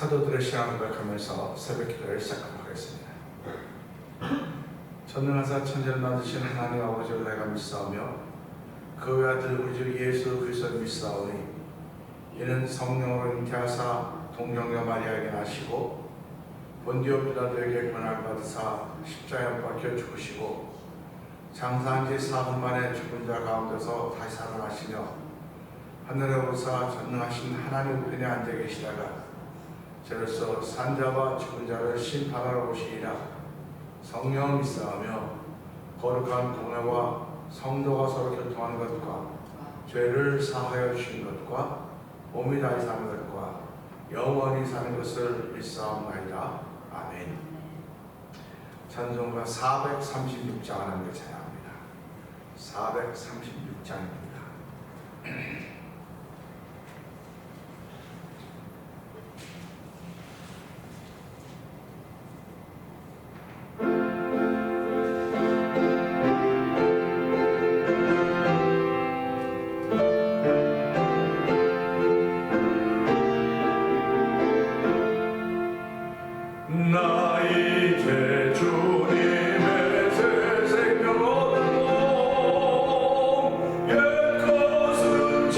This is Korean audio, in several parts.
사도들의 신앙을 고백하면서 새벽기도를 시작하도록 하겠습니다. 전능하사 천지를 만드신 하나님 아버지를 내가 믿사오며 그 외아들 우리 주 예수 그리스도를 믿사오니 이는 성령으로 잉태하사 동정녀 마리아에게 나시고 본디오 빌라도에게 권한을 받으사 십자가에 못 박혀 죽으시고 장사한 지 사흘 만에 죽은 자 가운데서 다시 살아나시며 하늘에 오르사 전능하신 하나님 우편에 앉아 계시다가 저로서 산자와 죽은 자를 심판하러 오시리라. 성령 믿사오며 거룩한 공회와 성도가 서로 교통하는 것과 죄를 사하여 주신 것과 몸이 다시 사는 것과 영원히 사는 것을 믿사옵나이다. 아멘. 찬송가 436장 하나님께 찬양합니다. 436장입니다. 새 생명 얻고 옛 것은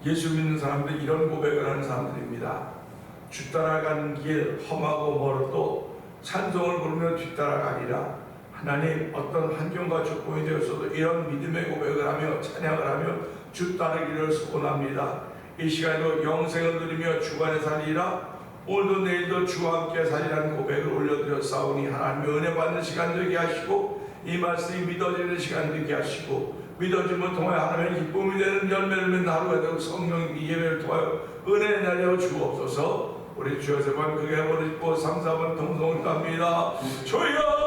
예수 믿는 사람들 이런 고백을 하는 사람들입니다. 주 따라가는 길 험하고 멀어도 찬송을 부르며 뒤따라가리라. 하나님, 어떤 환경과 조건이 되었어도 이런 믿음의 고백을 하며 찬양을 하며 주 따르기를 소원합니다. 이 시간에도 영생을 누리며 주간에 살리라. 오늘도 내일도 주와 함께 살리라는 고백을 올려드렸사오니 하나님의 은혜 받는 시간 되게 하시고 이 말씀이 믿어지는 시간 되게 하시고 믿어짐을 통하여 하나님의 기쁨이 되는 열매를 맺는 하루가 되고 성령 이 예배를 통하여 은혜 내려 주옵소서. 우리 주여 세 번 크게 부르시고 3, 4번 통성을 갑니다. 주여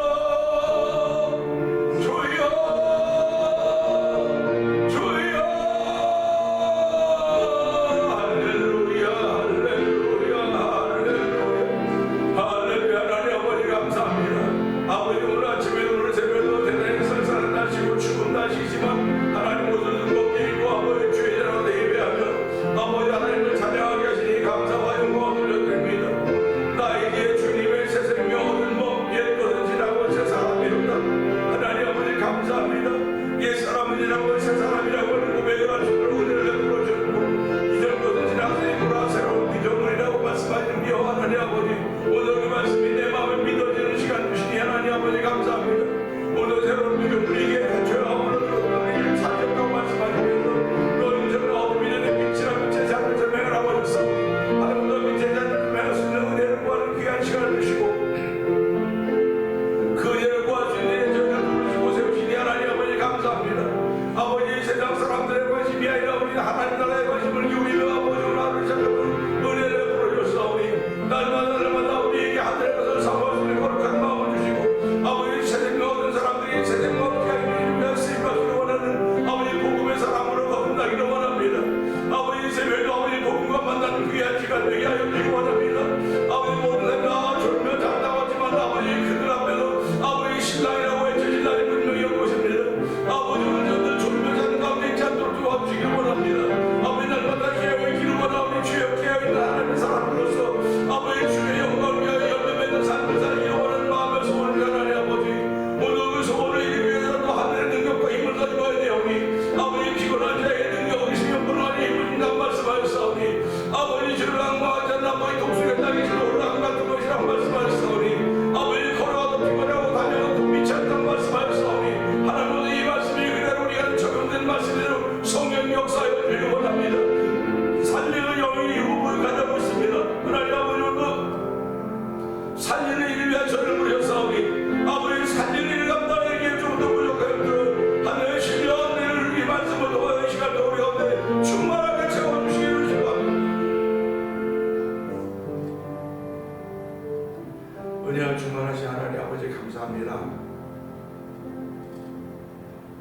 은혜와 충만하신 하나님 아버지 감사합니다.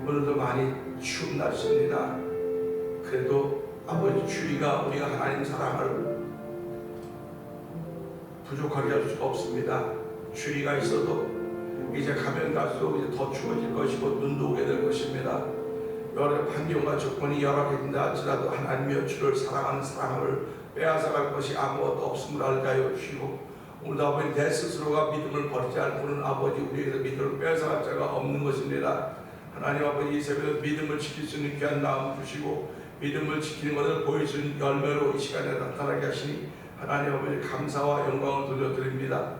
오늘도 많이 추운 날씨입니다. 그래도 아버지 추위가 우리가 하나님 사랑을 부족하게 할 수가 없습니다. 추위가 있어도 이제 가면 갈수록 이제 더 추워질 것이고 눈도 오게 될 것입니다. 여러 환경과 조건이 열악해진다 할지라도 하나님의 주를 사랑하는 사랑을 빼앗아갈 것이 아무것도 없음을 알게 하여 주시고 오늘도 아버지 내 스스로가 믿음을 버리지 않고는 아버지 우리에게서 믿음을 빼앗아갈 자가 없는 것입니다. 하나님 아버지 이 새벽에 믿음을 지킬 수 있는 귀한 마음 주시고 믿음을 지키는 것을 보일 수 있는 열매로 이 시간에 나타나게 하시니 하나님 아버지 감사와 영광을 돌려드립니다.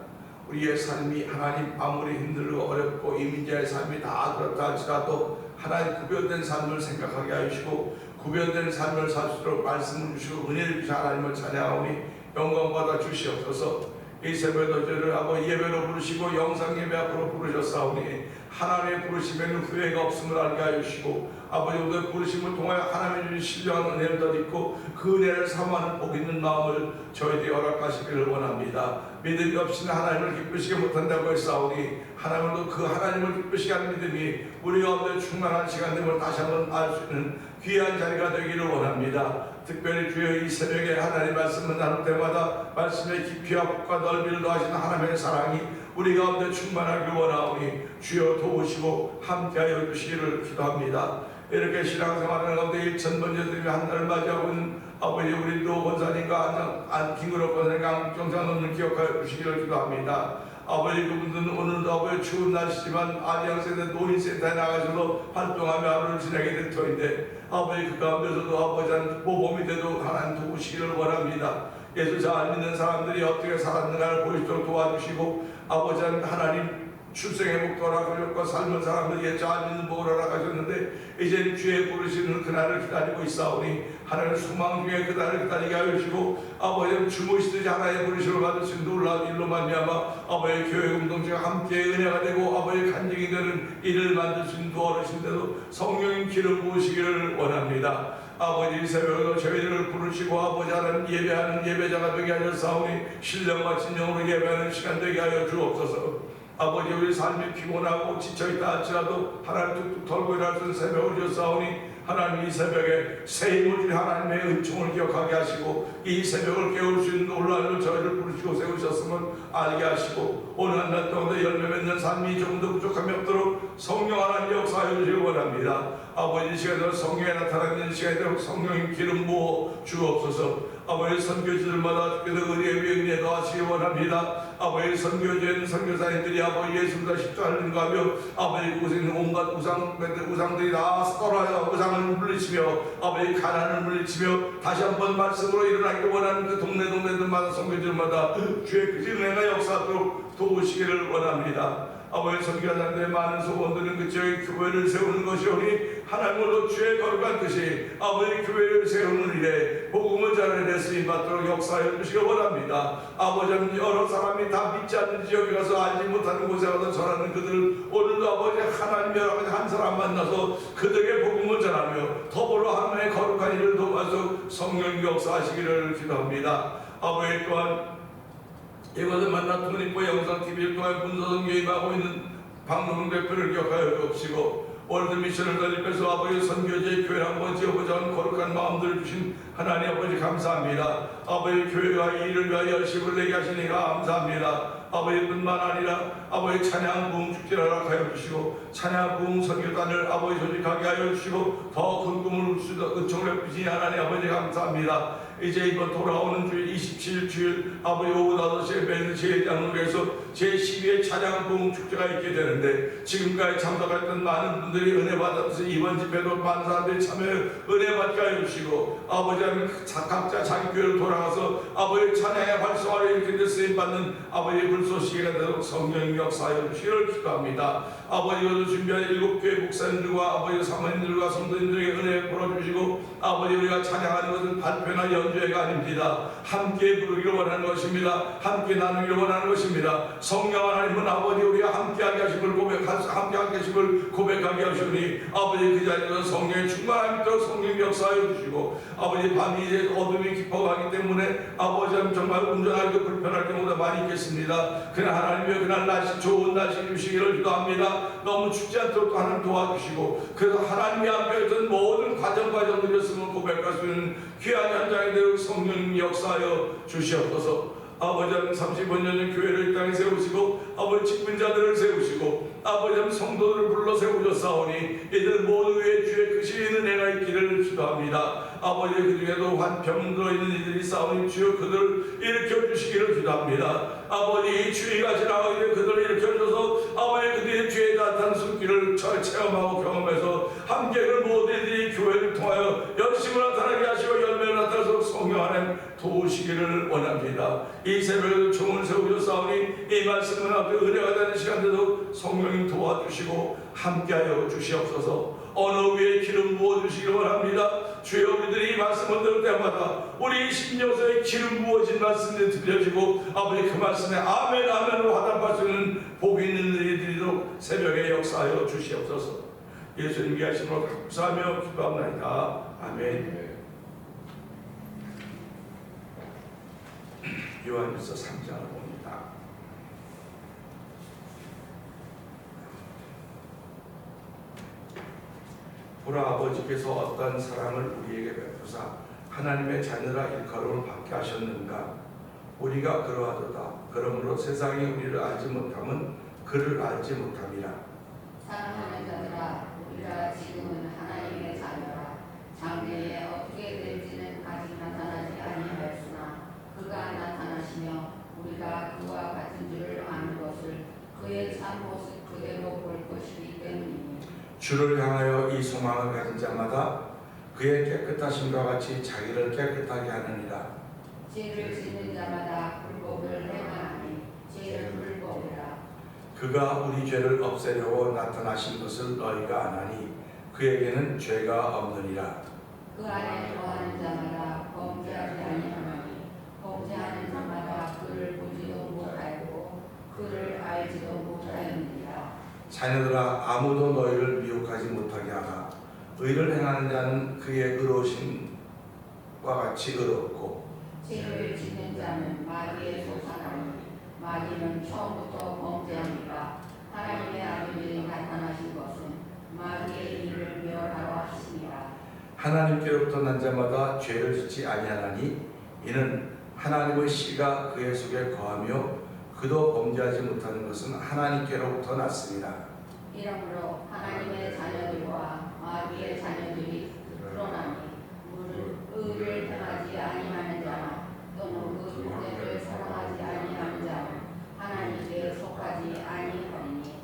우리의 삶이 하나님 아무리 힘들고 어렵고 이민자의 삶이 다 그렇다 할지라도 하나님 구별된 삶을 생각하게 하시고 구별된 삶을 살 수 있도록 말씀을 주시고 은혜를 주시 하나님을 찬양하오니 영광 받아 주시옵소서. 이 새벽에도 저를 아버지 예배로 부르시고 영상 예배 앞으로 부르셨사오니 하나님의 부르심에는 후회가 없음을 알게 하여 주시고 아버지 오늘 부르심을 통하여 하나님의 주신 신령한 은혜를 덧입고 그 은혜를 사모하는 복 있는 마음을 저희들이 허락하시기를 원합니다. 믿음이 없이는 하나님을 기쁘시게 못한다고 했사오니 하나님도 그 하나님을 기쁘시게 하는 믿음이 우리 가운데 충만한 시간됨을 다시 한번 알 수 있는 귀한 자리가 되기를 원합니다. 특별히 주여 이 새벽에 하나님 말씀을 나눌 때마다 말씀의 깊이와 폭과 넓이를 더하시는 하나님의 사랑이 우리 가운데 충만하기를 원하오니 주여 도우시고 함께하여 주시기를 기도합니다. 이렇게 신앙생활하는 가운데 1000번째 드리며 한 달을 맞이하고 있는 아버지 우리 또 권사님과 김그룹 권사님과 정상님을 기억하여 주시기를 기도합니다. 아버지 그분들은 오늘도 아버지 추운 날씨지만 아지양센터 노인센터에 나가셔서 활동하며 하루를 지내게 될 터인데 아버지 그 가운데서도 아버지 모범이 돼도 하나님 도우시기를 원합니다. 예수 잘 믿는 사람들이 어떻게 살았는가를 보이도록 도와주시고 아버지 하나님 출생의 복도 허락하셨고 삶은 사람들에게 잘 믿는 복을 허락하셨는데 이제 주의 부르시는 그날을 기다리고 있사오니 하나님 소망 중에 그날을 기다리게 하여 주시고 아버지 주무시듯이 하나님의 부르심을 받을 수 있는 놀라운 일로 말미암아 아버지 교회 공동체가 함께 은혜가 되고 아버지 간증이 되는 일을 만들 수 있는 도와주신대로 성령님 기름 부으시기를 원합니다. 아버지 새벽에도 저희들을 부르시고 아버지 하나님 예배하는 예배자가 되게 하셨사오니 신령과 진정으로 예배하는 시간 되게 하여 주옵소서. 아버지 우리 삶이 피곤하고 지쳐있다 할지라도 하나님 뚝뚝 털고 일할 수 있는 새벽을 주셨사오니 하나님 이 새벽에 새 힘을 주신 하나님의 은총을 기억하게 하시고 이 새벽을 깨울 수 있는 놀라운 저희를 부르시고 세우셨음을 알게 하시고 오늘 한 달 동안 열매 맺는 삶이 조금 더 부족함이 없도록 성령 하나님 역사하여 주시기 원합니다. 아버지 이 시간에 성령에 나타나는 시간에 성령님 기름 부어 주옵소서. 아버지 선교지들마다 주께서 은혜의 위에 은혜 더하시기 원합니다. 아버지 선교지에는 선교사님들이 아버지 예수보다 십자가를 인가하며 아버지 그곳에 있는 온갖 우상들이 다 떠나서 우상을 물리치며 아버지 가난을 물리치며 다시 한번 말씀으로 일어나기를 원하는 그 동네들마다 선교지들마다 주의 그 은혜가 역사하도록 도우시기를 원합니다. 아버지 선교사님들의 많은 소원들은 그 지역의 교회를 세우는 것이오니 하나님으로 주의 거룩한 뜻이 아버지 교회를 세우는 일에 복음을 전하는 쓰임받도록 역사해 주시기 원합니다. 아버지 여러 사람이 다 믿지 않는 지역에 가서 알지 못하는 곳에 가서 전하는 그들 오늘도 아버지 하나님 여러분 한 사람 만나서 그들에게 복음을 전하며 더불어 하나님의 거룩한 일을 도와서 성령 역사하시기를 기도합니다. 아버지 또한 이곳에 만나 통일보 영상TV를 통해 분서성 개입하고 있는 박노동 대표를 기억하여 주옵시고 월드 미션을 건립해서 아버지 선교지의 교회를 한번 지어보자 하는 거룩한 마음들을 주신 하나님 아버지 감사합니다. 아버지 교회가 이 일을 위하여 열심을 내게 하시니까 감사합니다. 아버지뿐만 아니라 아버지 찬양 부흥 축제를 허락하여 주시고 찬양 부흥 선교단을 아버지 조직하게 하여 주시고 더 큰 꿈을 울 수 있도록 은총을 베푸시니 하나님 아버지 감사합니다. 이제 이번 돌아오는 주일 27일 주일 아버지 오후 5시에 매일 제1장로에서 제12회 찬양 부흥 축제가 있게 되는데 지금까지 참석했던 많은 분들이 은혜 받아서 이번 집회도 많은 사람들이 참여 은혜 받게 하여 주시고 아버지 하나님 각자 자기 교회로 돌아가서 아버지 찬양의 활성화를 일으키는 쓰임받는 아버지 불쏘시기가 되도록 성령 역사하여 주시기를 기도합니다. 아버지 오늘 준비한 7교회 목사님들과 아버지 사모님들과 성도님들에게 은혜 풀어주시고 아버지 우리가 찬양하는 것은 발표나 연주회가 아닙니다. 함께 부르기를 원하는 것입니다. 함께 나누기를 원하는 것입니다. 성령 하나님은 아버지 우리가 함께하게 하심을 함께하게 하심을 고백하게 하시니 아버지 그 자리에서 성령의 충만함이 있도록 성령 역사하여 주시고 아버지 밤이 이제 어둠이 깊어가기 때문에 아버지 정말 운전하기도 불편할 경우가 많이 있겠습니다. 그러나 하나님의 그날 날씨 좋은 날씨 주시기를 기도합니다. 너무 춥지 않도록 또 하나님 도와주시고 그래서 하나님이 함께 했던 모든 과정들이었음을 고백할 수 있는 귀한 현장에 대해 성령 역사하여 주시옵소서. 아버지 35년 전 교회를 이 땅에 세우시고 아버지 직분자들을 세우시고 아버지 성도들을 불러 세우셨사오니 이들 모두 위에 주의 크신 은혜가 있기를 기도합니다. 아버지 그 중에도 환병 들어있는 이들이 싸우니 주여 그들을 일으켜 주시기를 기도합니다. 아버지 주의가 지나고 이제 그들을 일으켜줘서 아버지 그들의 주에 나타난 숨길을 체험하고 경험해서 함께 그 모든 이들이 교회를 통하여 열심을 나타나게 하시고 열매를 나타나서 성령 하나님 도우시기를 원합니다. 이 새벽에도 종을 세우셨사오니 이 말씀은 앞에 은혜가 되는 시간대도 성령님 도와주시고 함께하여 주시옵소서. 어느 위에 기름 부어주시기 원합니다. 주여 우리들이 이 말씀을 들을 때마다 우리 심령서에 기름 부어진 말씀이 들려지고 아버지 그 말씀에 아멘 아멘으로 화답할 수 있는 복이 있는 일들이도록 새벽에 역사하여 주시옵소서. 예수님 위하심으로 감사하며 기도합니다. 아멘. 요한일서 3장을 봅니다. 보라 아버지께서 어떤 사랑을 우리에게 베푸사 하나님의 자녀라 일컬음을 받게 하셨는가. 우리가 그러하도다. 그러므로 세상이 우리를 알지 못함은 그를 알지 못함이라. 사랑하는 자들아 우리가 지금은 하나님의 자녀라. 장래에 어떻게 될지는 아직 나타나지 아니하였으나 그가 나타나시며 우리가 그와 같은 줄을 아는 것을 그의 참 모습 그대로 볼 것이기 때문이니 주를 향하여 이 소망을 가진 자마다 그의 깨끗하심과 같이 자기를 깨끗하게 하느니라. 죄를 짓는 자마다 불법을 행하나니 죄는 불법이라. 그가 우리 죄를 없애려고 나타나신 것을 너희가 아나니 그에게는 죄가 없느니라. 그 안에 거하는 자마다 범죄하지 아니하나니 범죄하는 자마다 그를 보지도 못하였고 그를 알지도 못하였느니라. 자녀들아, 아무도 너희를 미혹하지 못하게 하라. 의를 행하는 자는 그의 의로우심과 같이 의롭고 죄를 짓는 자는 마귀의 소산하니 마귀는 처음부터 범죄하니까 하나님의 아들이 나타나신 것은 마귀의 일을 멸하러 하심이라. 하나님께로부터 난 자마다 죄를 짓지 아니하나니 이는 하나님의 씨가 그의 속에 거하며 그도 범죄하지 못하는 것은 하나님께로부터 났습니다. 이러므로 하나님의 자녀들과 마귀의 자녀들이 드러나니 무릇 의를 행하지 아니하는 자나 또는 그 형제를 사랑하지 아니하는 자는 하나님께 속하지 아니하리니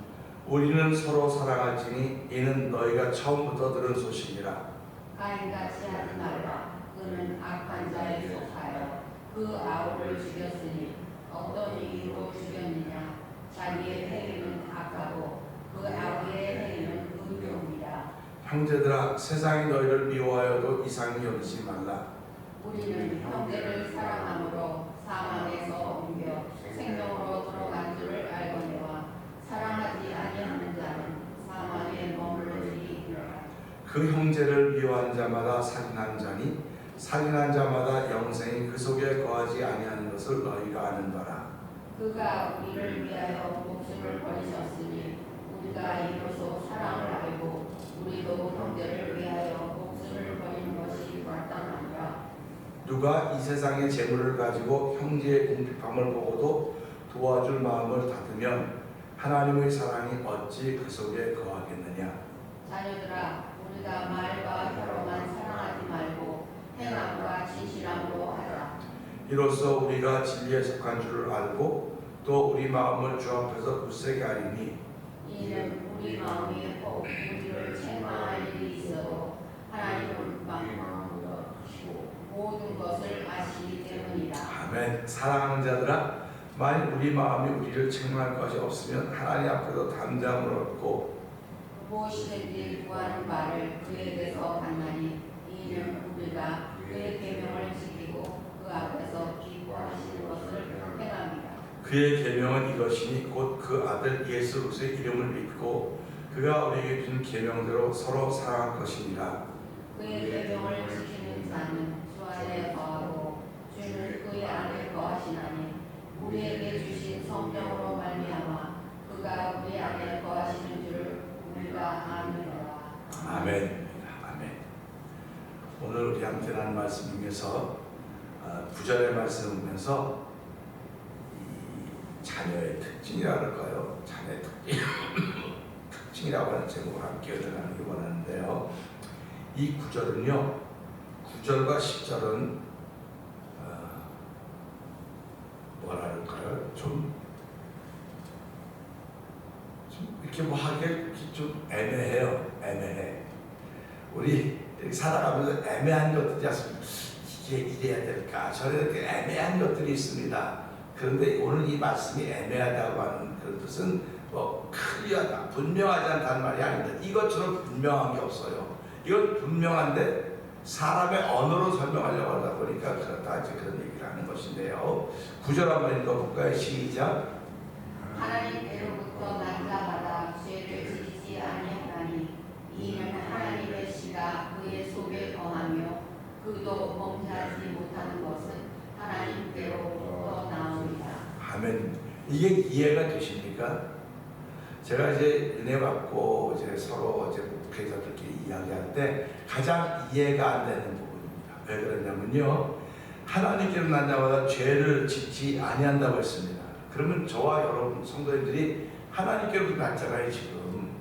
우리는 서로 사랑할지니 이는 너희가 처음부터 들은 소식이라. 가인같이 하지 말라. 그는 악한 자에 속하여 그 아우를 죽였으니 어떤 이유로 죽였느냐. 자기의 행위는 악하고 그 아우의 행위는 의로움이라. 형제들아, 세상이 너희를 미워하여도 이상히 여기지 말라. 우리는 형제를 사랑함으로 사망에서 옮겨 생명으로 들어간 줄을 알거니와 사랑하지 아니하는 자는 사망에 머무르리이다. 그 형제를 미워하는 자마다 살인한 자니 살인한 자마다 영생이 그 속에 거하지 아니하는 것을 너희가 아는 바라. 그가 우리를 위하여 목숨을 버리셨으니 우리가 이로써 사랑을 알고 우리도 형제를 위하여 목숨을 버리는 것이 마땅하니라. 누가 이 세상의 재물을 가지고 형제의 궁핍함을 보고도 도와줄 마음을 닫으면 하나님의 사랑이 어찌 그 속에 거하겠느냐. 자녀들아, 우리가 말과 혀로만 사랑하지 말고 행함과 진실함으로 하라. 이로써 우리가 진리에 속한 줄을 알고 또 우리 마음을 주 앞에서 굳세게 하리니 이는 우리 마음이 혹 우리를 책망할 일이 있어도 하나님은 망망으로 하시고 모든 것을 아시기 때문이라. 아멘. 사랑하는 자들아, 만일 우리 마음이 우리를 책망할 것이 없으면 하나님 앞에서 담대함을 얻고 무엇이든지 구하는 바를 그에게서 받나니 이는 우리가 그의 계명을 지키고 그 앞에서 기뻐하시는 것을 행합니다. 그의 계명은 이것이니 곧 그 아들 예수 그리스도의 이름을 믿고 그가 우리에게 준 계명대로 서로 사랑할 것이니라. 그의 계명을 지키는 자는 주 안에 거하고 주는 그의 안에 거하시나니 우리에게 주신 성령으로 말미암아 그가 우리 안에 거하시는 줄을 우리가 아노라. 아멘. 아멘. 오늘 우리 함께 나눈 말씀 중에서 9절의 말씀을 보면서 이 자녀의 특징이라 그럴까요? 자녀의 특징이라고 하는 제목을 함께 나누기 원하는데요. 이 9절은요, 9절과 10절은 뭐라 그럴까요? 좀 이렇게 뭐 하기에 좀 애매해요. 애매해. 우리 이렇게 살아가면서 애매한 것들이 있습니다. 이게 이래야 될까? 저렇게 애매한 것들이 있습니다. 그런데 오늘 이 말씀이 애매하다고 하는 그런 뜻은 뭐 클리어하다, 분명하지 않다는 말이 아닙니다. 이것처럼 분명한 게 없어요. 이건 분명한데 사람의 언어로 설명하려고 하다 보니까 그렇다 이제 그런 얘기를 하는 것인데요. 9절 한번 읽어볼까요? 시작. 하나님께로부터 난 자마다 죄를 지지 아니하나니 이는 하나님의 씨가 그의 속에 거하며 그도 범죄하지 못하는 것은 하나님께로부터 나옵니다. 아멘. 이게 이해가 되십니까? 제가 이제 은혜 받고 이제 서로 이제 목회자들끼리 이야기할 때 가장 이해가 안 되는 부분입니다. 왜 그러냐면요, 하나님께로 난 자마다 죄를 짓지 아니한다고 했습니다. 그러면 저와 여러분 성도님들이 하나님께로부터 났잖아요. 지금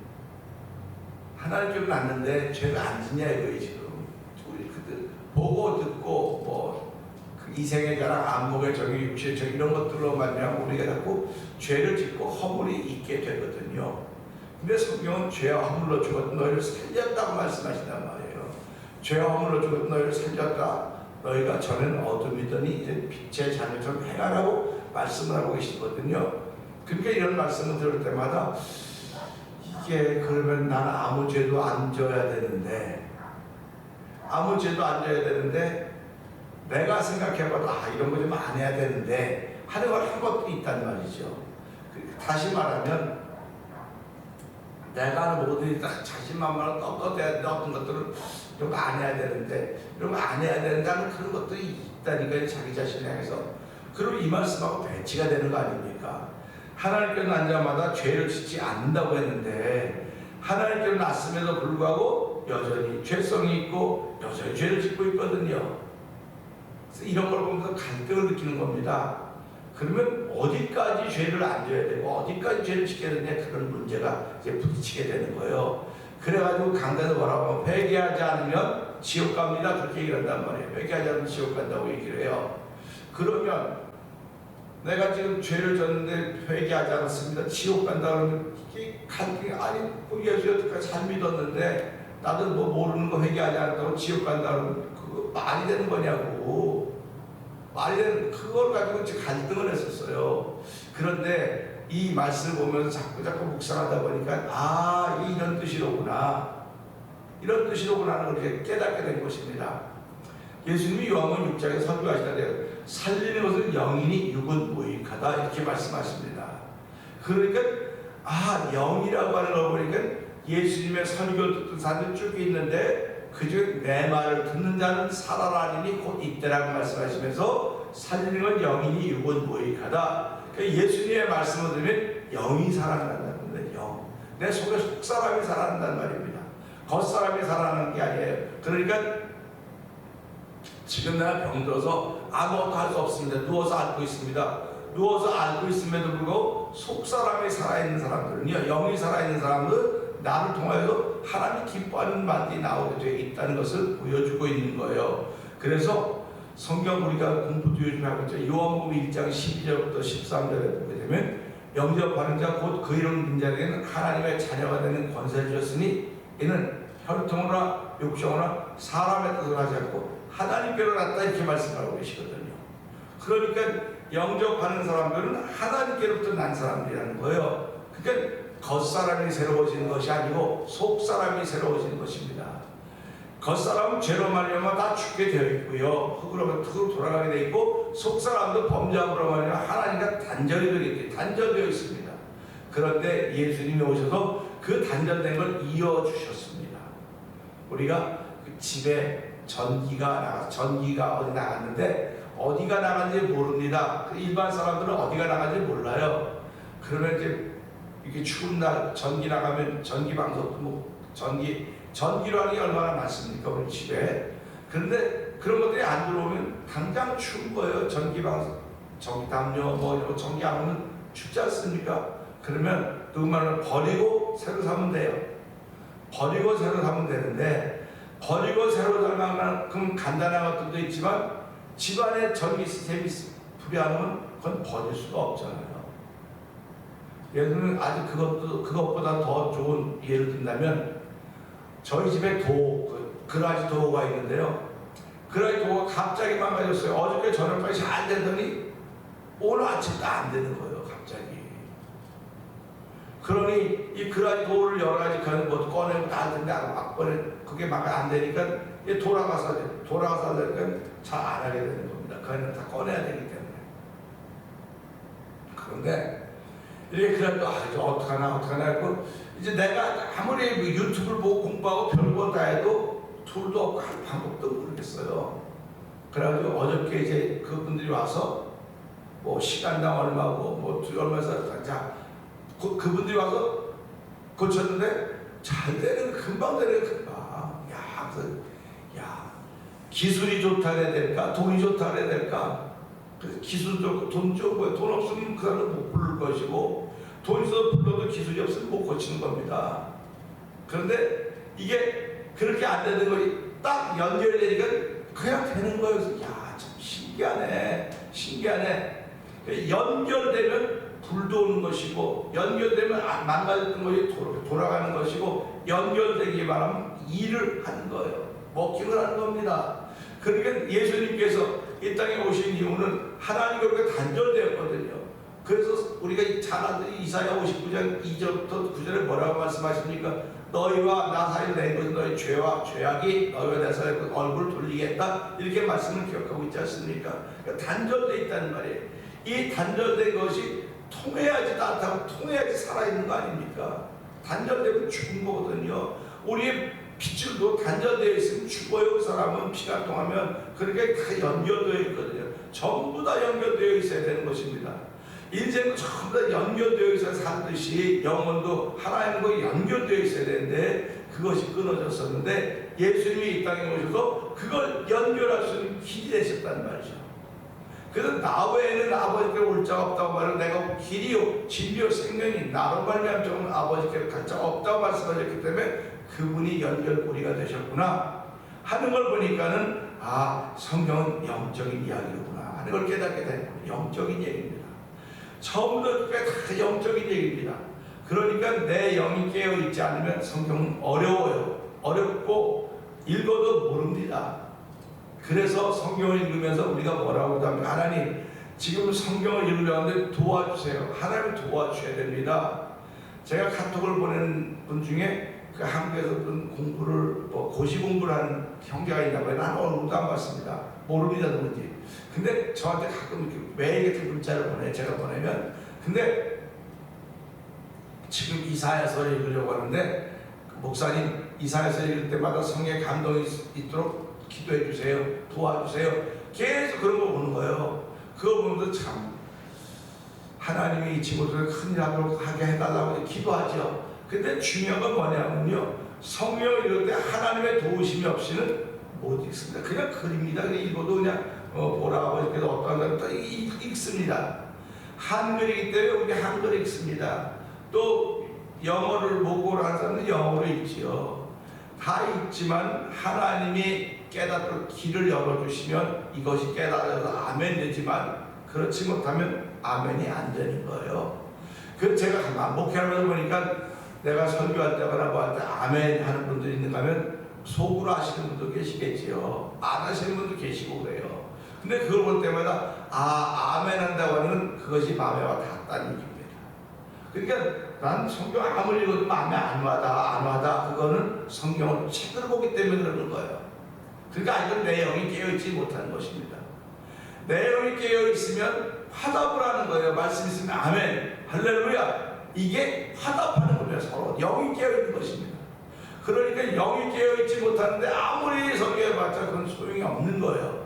하나님께로 났는데 죄를 안 짓냐 이거예요 지금. 우리 그들 보고 듣고 뭐 그 이생의 자랑, 안목의 정의, 육체의 정의 이런 것들로 말미암아 우리가 자꾸 죄를 짓고 허물이 있게 되거든요. 근데 성경은 죄와 허물로 죽었던 너희를 살렸다고 말씀하신단 말이에요. 죄와 허물로 죽었던 너희를 살렸다. 너희가 전에는 어둠이더니 이제 빛의 자녀처럼 행하라고 말씀을 하고 계시거든요. 그러니까 이런 말씀을 들을 때마다 이게 그러면 나는 아무 죄도 안 져야 되는데, 아무 죄도 안 져야 되는데 내가 생각해봐도 이런 거 좀 안 해야 되는데 하는 걸 한 것도 있단 말이죠. 다시 말하면 내가 하는 모든 자신만만한 떳떳해야 되 어떤 것들은 이런 거 안 해야 되는데, 이런 거 안 해야 된다는 그런 것들이 있다니까요. 자기 자신을 향해서. 그리고 이 말씀하고 배치가 되는 거 아닙니까? 하나님께로 난 자마다 죄를 짓지 않는다고 했는데 하나님께로 났음에도 불구하고 여전히 죄성이 있고 여전히 죄를 짓고 있거든요. 그래서 이런 걸 보면서 갈등을 느끼는 겁니다. 그러면 어디까지 죄를 안 져야 되고 어디까지 죄를 지켜야 되냐, 그런 문제가 이제 부딪히게 되는 거예요. 그래가지고 강단을 뭐라고 하면 회개하지 않으면 지옥 갑니다. 그렇게 얘기를 한단 말이에요. 회개하지 않으면 지옥 간다고 얘기를 해요. 그러면 내가 지금 죄를 졌는데 회개하지 않았습니다. 지옥 간다 그러면 이게 갈등이, 아니 뭐 예수 여태까지 잘 믿었는데 나도 뭐 모르는 거 회개하지 않았다고 지옥 간다 그러면 그거 말이 되는 거냐고. 말이 되는, 그걸 가지고 이제 갈등을 했었어요. 그런데 이 말씀을 보면서 자꾸 묵상하다 보니까 이게 이런 뜻이로구나, 이런 뜻이로구나 그렇게 깨닫게 된 것입니다. 예수님이 요한복음 6장에 설교하시다래요. 살리는 것은 영이니 육은 무익하다 이렇게 말씀하십니다. 그러니까 영이라고 하는 걸 보니까 예수님의 설교를 듣던 사람들이 쭉 있는데 그중에 내 말을 듣는 자는 살아나리니 곧 이때라고 말씀하시면서 살리는 건 영이니 육은 무익하다. 그러니까 예수님의 말씀을 들으면 영이 살아난다는 겁니다. 영. 내 속에 속사람이 살아난다는 말입니다. 겉사람이 살아나는 게 아니에요. 그러니까 지금 내가 병들어서 아무것도 할 수 없습니다. 누워서 앓고 있습니다. 누워서 앓고 있음에도 불구하고 속사람이 살아있는 사람들은요, 영이 살아있는 사람들은 나를 통하여서 하나님이 기뻐하는 말이 나오게 되어 있다는 것을 보여주고 있는 거예요. 그래서 성경 우리가 공부도 요즘 하고 있죠. 요한복음 1장 12절부터 13절에 보게 되면 영접하는 자 곧 그 이름 믿는 자에게는 하나님의 자녀가 되는 권세를 주셨으니 이는 혈통이나 육정이나 사람의 뜻을 하지 않고 하나님께로 났다 이렇게 말씀하고 계시거든요. 그러니까 영접하는 사람들은 하나님께로부터 난 사람들이라는 거예요. 그러니까 겉사람이 새로워지는 것이 아니고 속사람이 새로워지는 것입니다. 겉사람은 죄로 말미암아 다 죽게 되어 있고요, 흙으로 돌아가게 되어 있고, 속사람도 범죄함으로 말미암아 하나님과 단절되어 있습니다. 그런데 예수님이 오셔서 그 단절된 걸 이어주셨습니다. 우리가 그 집에 전기가 어디 나갔는데 어디가 나간지 모릅니다. 일반 사람들은 어디가 나간지 몰라요. 그러면 이제 이렇게 추운 날 전기 나가면 전기 방석도 뭐 전기로 하는 게 얼마나 많습니까 우리 집에. 그런데 그런 것들이 안 들어오면 당장 추운 거예요. 전기 방석, 전기 담요 뭐 전기 안 오면 춥지 않습니까? 그러면 누구말로 버리고 새로 사면 돼요. 버리고 새로 사면 되는데, 버리고 새로 살 만큼 간단한 것들도 있지만 집안에 전기 시스템이 불이 안 오면 그건 버릴 수가 없잖아요. 예를 들면 아주 그것보다 더 좋은 예를 든다면 저희 집에 그라지 도어가 있는데요. 그라지 도어가 갑자기 망가졌어요. 어저께 저녁까지 잘 되더니 오늘 아침도 안 되는 거예요. 갑자기. 그러니 이 그라지 도어를 여러 가지 것도 꺼내고 다 하는데 그게 막 안 되니까 돌아가서 하려니까 잘 안 하게 되는 겁니다. 그거는 다 꺼내야 되기 때문에. 그런데 이렇게 그래도 어떡하나 했고, 이제 내가 아무리 유튜브를 보고 공부하고 별거 다 해도 툴도 없고 할 방법도 모르겠어요. 그래가지고 어저께 이제 그분들이 와서 뭐 시간당 얼마고 뭐 얼마에서 그분들이 와서 고쳤는데 잘 되는, 금방 되는, 금방. 기술이 좋다 해야 될까, 돈이 좋다 해야 될까. 그래서 기술 좋고 돈 좋고, 돈 없으면 그 사람은 못 부를 것이고, 돈 있어서 불러도 기술이 없으면 못 고치는 겁니다. 그런데 이게 그렇게 안 되는 거지. 딱 연결되니까 그냥 되는 거예요. 야, 참 신기하네. 신기하네. 연결되면 불도 오는 것이고, 연결되면 망가졌던 것이 돌아가는 것이고, 연결되기 바라면 일을 하는 거예요. 먹기를 하는 겁니다. 그러니까 예수님께서 이 땅에 오신 이유는 하나님과 단절되었거든요. 그래서 우리가 잘 아는 이사야 59장 2절부터 9절에 뭐라고 말씀하십니까? 너희와 나 사이에 낸 것은 너희 죄와 죄악이 너희와 내 사이에 얼굴을 돌리겠다. 이렇게 말씀을 기억하고 있지 않습니까? 그러니까 단절되어 있다는 말이에요. 이 단절된 것이 통해야지 나타나고 통해야지 살아있는 거 아닙니까? 단절되면 죽은 거거든요. 우리의 핏줄도 단절되어 있으면 죽어요. 그 사람은 피가 통하면. 그러니까 다 연결되어 있거든요. 전부 다 연결되어 있어야 되는 것입니다. 인생도 전부 다 연결되어 있어야 살듯이 영혼도 하나님과 연결되어 있어야 되는데 그것이 끊어졌었는데 예수님이 이 땅에 오셔서 그걸 연결할 수 있는 길이 되셨단 말이죠. 그래서 나 외에는 아버지께 올 자가 없다고 말하는 내가 길이요 진리요 생명이 나로 말미암아 저는 아버지께 갈 자가 없다고 말씀하셨기 때문에 그분이 연결고리가 되셨구나 하는 걸 보니까는 아 성경은 영적인 이야기로구나 하는 걸 깨닫게 되는 영적인 얘기입니다. 처음부터 끝까지 다 영적인 얘기입니다. 그러니까 내 영이 깨어있지 않으면 성경은 어려워요. 어렵고 읽어도 모릅니다. 그래서 성경을 읽으면서 우리가 뭐라고 하면 하나님 지금 성경을 읽으려는데 도와주세요. 하나님 도와주셔야 됩니다. 제가 카톡을 보낸 분 중에 그 한국에서 공부를 고시 공부를 하는 형제가 있나 봐요. 나는 얼굴도 안 봤습니다. 모릅니다 누군지. 근데 저한테 가끔 이렇게 매일 이렇게 문자를 보내. 제가 보내면 근데 지금 이사야서 읽으려고 하는데 목사님 이사야서 읽을 때마다 성령의 감동이 있도록 기도해 주세요. 도와주세요. 계속 그런 거 보는 거예요. 그거 보면서 참 하나님이 이 친구들을 큰일 하게 해달라고 기도하죠. 근데 중요한 건 뭐냐면요. 성경을 읽을 때 하나님의 도우심이 없이는 못 읽습니다. 그냥 글입니다. 그냥 읽어도 그냥 보라고 이렇게 어떤 사람은 또 읽습니다. 한글이기 때문에 우리 한글 읽습니다. 또 영어를 모국어로 하는 사람은 영어로 읽지요. 다 읽지만 하나님이 깨닫도록 길을 열어주시면 이것이 깨달아서 아멘 되지만 그렇지 못하면 아멘이 안 되는 거예요. 그 제가 목회하면서 보니까 내가 설교할 때거나 뭐 할 때 아멘 하는 분들이 있는가 하면 속으로 하시는 분도 계시겠지요. 안 하시는 분도 계시고 그래요. 근데 그걸 볼 때마다 아멘 한다고 하는 그것이 마음에 와 닿았다는 얘기입니다. 그러니까 난 성경 아무리 읽어도 마음에 안 와다. 그거는 성경을 책을 보기 때문에 그러는 거예요. 그러니까 이건 내 영이 깨어있지 못하는 것입니다. 내 영이 깨어있으면 화답을 하는 거예요. 말씀 있으면 아멘, 할렐루야. 이게 화답하는 겁니다. 서로 영이 깨어있는 것입니다. 그러니까 영이 깨어있지 못하는데 아무리 설교해봤자 그건 소용이 없는 거예요.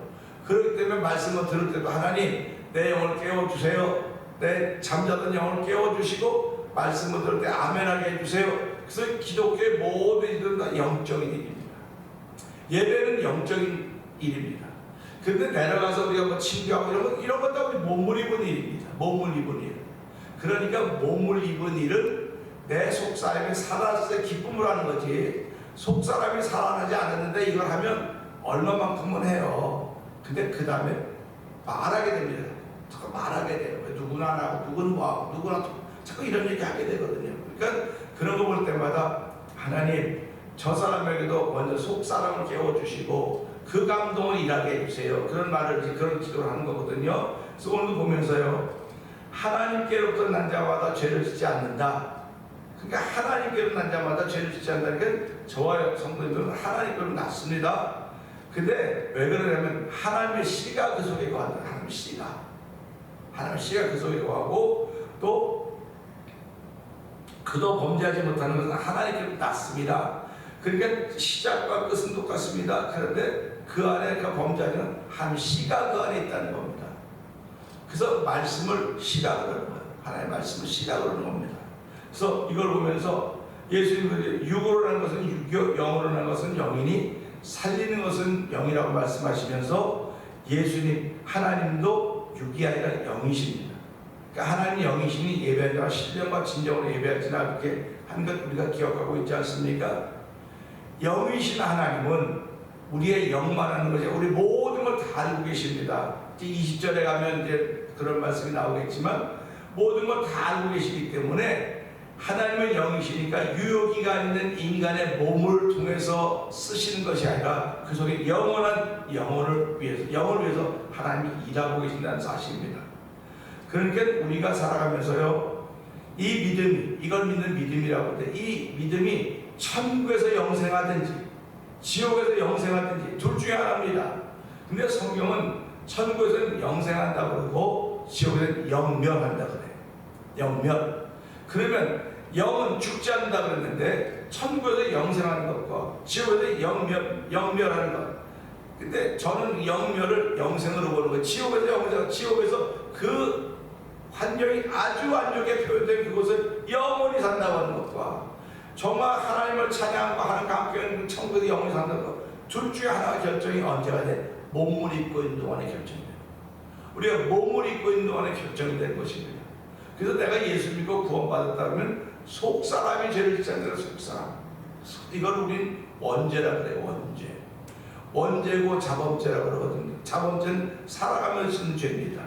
그렇기 때문에 말씀을 들을 때도 하나님 내 영을 깨워주세요. 내 잠자던 영을 깨워주시고 말씀을 들을 때 아멘하게 해주세요. 그래서 기독교의 모든 일들은 다 영적인 일입니다. 예배는 영적인 일입니다. 그런데 내려가서 우리가 뭐 친교하고 이런 건 다 우리 몸을 입은 일입니다. 몸을 입은 일. 그러니까 몸을 입은 일은 내 속사람이 살아날 때 기쁨을 하는 거지. 속사람이 살아나지 않았는데 이걸 하면 얼마만큼은 해요. 근데 그 다음에 말하게 됩니다. 자꾸 말하게 돼요. 누구나 안 하고 누구는 뭐하고 누구나 자꾸 이런 얘기 하게 되거든요. 그러니까 그런 거 볼 때마다 하나님 저 사람에게도 먼저 속사람을 깨워주시고 그 감동을 일하게 해주세요. 그런 말을 그런 기도를 하는 거거든요. 그래서 오늘도 보면서요. 하나님께로부터 난 자마다 죄를 짓지 않는다. 그러니까 하나님께로 난 자마다 죄를 짓지 않는다니까 저와 성도님들은 하나님께로 났습니다. 근데 왜 그러냐면 하나님의 씨가 그 속에 거한다. 하나님의 씨가 그 속에 거하고 또 그도 범죄하지 못하는 것은 하나님께로 났습니다. 그러니까 시작과 끝은 똑같습니다. 그런데 그 안에 그 범죄하는 한 씨가 그 안에 있다는 겁니다. 그래서 말씀을 씨라 그러는 거예요. 하나님의 말씀을 씨라 그러는 겁니다. 그래서 이걸 보면서 예수님이 육으로 하는 것은 육이요 영으로 하는 것은 영이니 살리는 것은 영이라고 말씀하시면서 예수님 하나님도 육이 아니라 영이십니다. 그러니까 하나님 영이시니 예배하자 신령과 진정으로 예배하지나 그렇게 한 것 우리가 기억하고 있지 않습니까? 영이신 하나님은 우리의 영만 하는 것이 우리 모든 걸 다 알고 계십니다. 20절에 가면 이제 그런 말씀이 나오겠지만 모든 걸 다 알고 계시기 때문에 하나님은 영이시니까 유효기간 있는 인간의 몸을 통해서 쓰시는 것이 아니라 그 속에 영원한 영을 위해서 하나님이 일하고 계신다는 사실입니다. 그러니까 우리가 살아가면서요, 이 믿음이, 이걸 믿는 믿음이라고 하는데, 이 믿음이 천국에서 영생하든지 지옥에서 영생하든지 둘 중에 하나입니다. 근데 성경은 천국에서는 영생한다고 그러고 지옥에서는 영멸한다고 그래요. 영멸. 그러면 영은 죽지 않는다 그랬는데 천국에서 영생하는 것과 지옥에서 영멸하는 것. 근데 저는 영멸을 영생으로 보는 거예요. 지옥에서 영생, 지옥에서 그 환경이 아주 완벽하게 표현된 그곳을 영원히 산다고 하는 것과 정말 하나님을 찬양하고 하나님과 함께하는 천국에서 영원히 산다는 것, 둘 중에 하나가 결정이 언제가 돼? 몸을 입고 있는 동안에 결정이 돼요. 우리가 몸을 입고 있는 동안에 결정이 되는 것입니다. 그래서 내가 예수 믿고 구원받았다면 속사람이 죄를 짓지 않는 속사람. 이걸 우린 원죄라 그래요. 원죄. 원죄고 자범죄라 그러거든요. 자범죄는 살아가면서 짓는 죄입니다.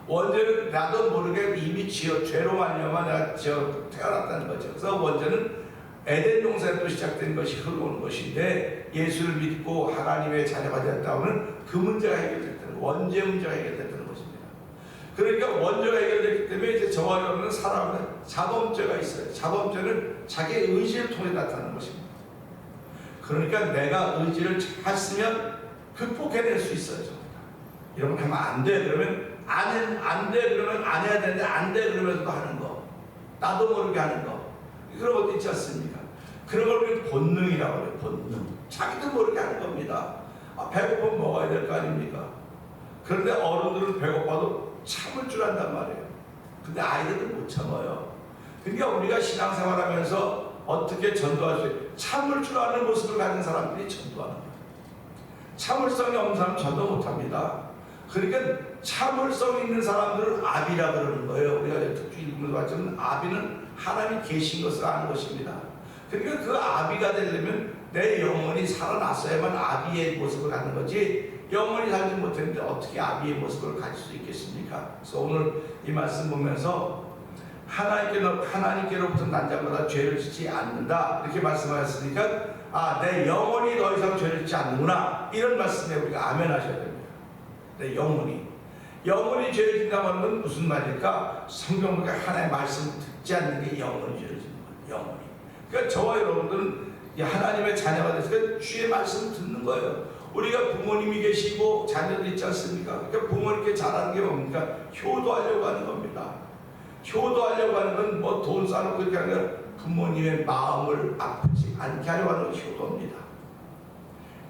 원죄는 나도 모르게 이미 죄로 말미암아 내가 태어났다는 거죠. 그래서 원죄는 에덴 동산에도 시작된 것이 흘러오는 것인데, 예수를 믿고 하나님의 자녀가 되었다 하면 그 문제가 해결됐다는, 원죄 문제가 해결됐다는 것입니다. 그러니까 원죄가 해결됐기 때문에 이제 저와 여러분은 살아가는 자범죄가 있어요. 자범죄는 자기 의지를 통해 나타나는 것입니다. 그러니까 내가 의지를 잘 쓰면 극복해낼 수 있어요. 여러분 하면 안 돼 그러면 안 돼 그러면 안 해야 되는데 안 돼 그러면서도 하는 거, 나도 모르게 하는 거, 그런 것도 있지 않습니까? 그런 걸 우리는 본능이라고 해요. 본능. 자기도 모르게 하는 겁니다. 배고프면 먹어야 될 거 아닙니까? 그런데 어른들은 배고파도 참을 줄 안단 말이에요. 근데 아이들은 못 참아요. 그러니까 우리가 신앙생활하면서 어떻게 전도할 수 있어요? 참을 줄 아는 모습을 가진 사람들이 전도하는 거예요. 참을성이 없는 사람은 전도 못합니다. 그러니까 참을성 있는 사람들을 아비라 그러는 거예요. 우리가 특히 읽으면서 봤지만 아비는 하나님이 계신 것을 아는 것입니다. 그러니까 그 아비가 되려면 내 영혼이 살아났어야만 아비의 모습을 갖는 거지, 영혼이 살지 못했는데 어떻게 아비의 모습을 가질 수 있겠습니까? 그래서 오늘 이 말씀 보면서 하나님께로부터 난 자마다 죄를 짓지 않는다 이렇게 말씀하셨으니까 내 영혼이 더 이상 죄를 짓지 않는구나, 이런 말씀에 우리가 아멘 하셔야 됩니다. 내 영혼이 죄를 짓는다고 하는 건 무슨 말일까? 성경 보니까 하나님의 말씀을 듣지 않는 게 영혼이 죄를 짓는 거예요. 영혼이. 그러니까 저와 여러분들은 하나님의 자녀가 됐을 때 주의 말씀을 듣는 거예요. 우리가 부모님이 계시고 자녀들 있지 않습니까? 그러니까 부모님께 잘하는 게 뭡니까? 효도하려고 하는 겁니다. 효도하려고 하는 건 뭐 돈 쌓아놓고 그렇게 하는 게 아니라 부모님의 마음을 아프지 않게 하려고 하는 게 효도입니다.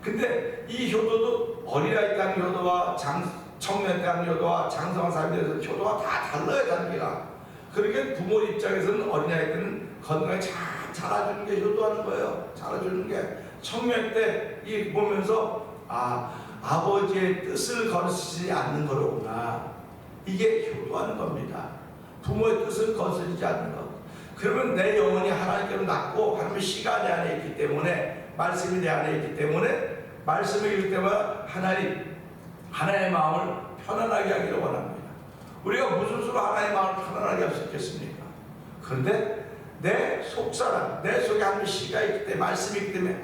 근데 이 효도도 어린아이 때 하는 효도와 청년 때 하는 효도와 장성한 사람에 대해서 효도가 다 달라요, 단계가. 그러니까 부모 입장에서는 어린아이 때는 건강에 잘 자라주는 게 효도하는 거예요. 자라주는 게. 청년 때 이 보면서 아버지의 뜻을 거스르지 않는 거로구나, 이게 효도하는 겁니다. 부모의 뜻을 거스르지 않는 것. 그러면 내 영혼이 하나님께로 났고 하나님의 시가 내 안에 있기 때문에, 말씀이 내 안에 있기 때문에 말씀을 읽을 때마다 하나님의 마음을 편안하게 하기를 원합니다. 우리가 무슨 수로 하나님의 마음을 편안하게 할 수 있겠습니까? 그런데 내 속사람, 내 속에 하나님의 시가 있기 때문에, 말씀이 있기 때문에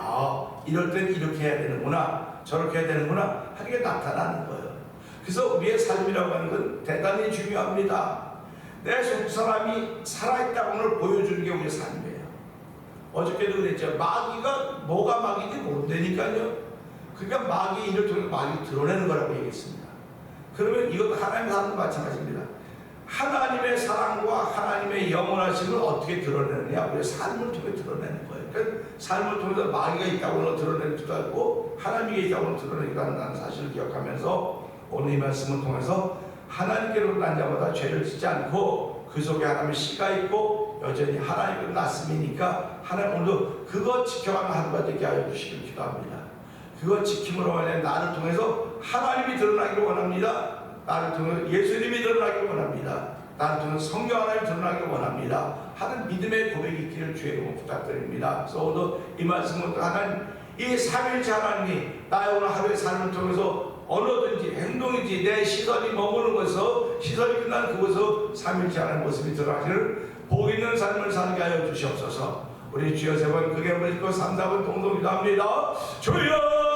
이럴 때는 이렇게 해야 되는구나, 저렇게 해야 되는구나 하는 게 나타나는 거예요. 그래서 우리의 삶이라고 하는 건 대단히 중요합니다. 내 속사람이 살아있다는 걸 보여주는 게 우리의 삶이에요. 어저께도 그랬죠. 마귀가 뭐가 마귀인지 모른다니까요. 그러니까 마귀의 일을 통해 마귀를 드러내는 거라고 얘기했습니다. 그러면 이것도 하나님의 사랑도 마찬가지입니다. 하나님의 사랑과 하나님의 영원하심을 어떻게 드러내느냐? 우리의 삶을 통해 드러내는 거예요. 그러니까 삶을 통해서 마귀가 있다고는 드러내기도 하고 하나님이 있다고는 드러내기도 한다는 사실을 기억하면서 오늘 이 말씀을 통해서 하나님께로 난 자마다 죄를 짓지 않고 그 속에 하나님의 시가 있고 여전히 하나님께로 났음이니까 하나님 오늘도 그거 지켜가는 하루가 되게 하여 주시길 기도합니다. 그거 지킴으로 말해 나를 통해서 하나님이 드러나기를 원합니다. 나를 통해 예수님이 드러나기를 원합니다. 나는 성령 하나님 드러나기 원합니다 하는 믿음의 고백이 있기를 주의 이름으로 부탁드립니다. 그래서 오늘 이 말씀은 하나님, 이 삼일째 하나님이 나의 오늘 하루의 삶을 통해서 언어든지 행동인지 내 시선이 머무는 곳에서, 시선이 끝난 그곳에서 삼일째 하나님 모습이 드러나기를 복 있는 삶을 살게 하여 주시옵소서. 우리 주여 세 번 크게 부르시고 3, 4번 동동기도합니다. 주여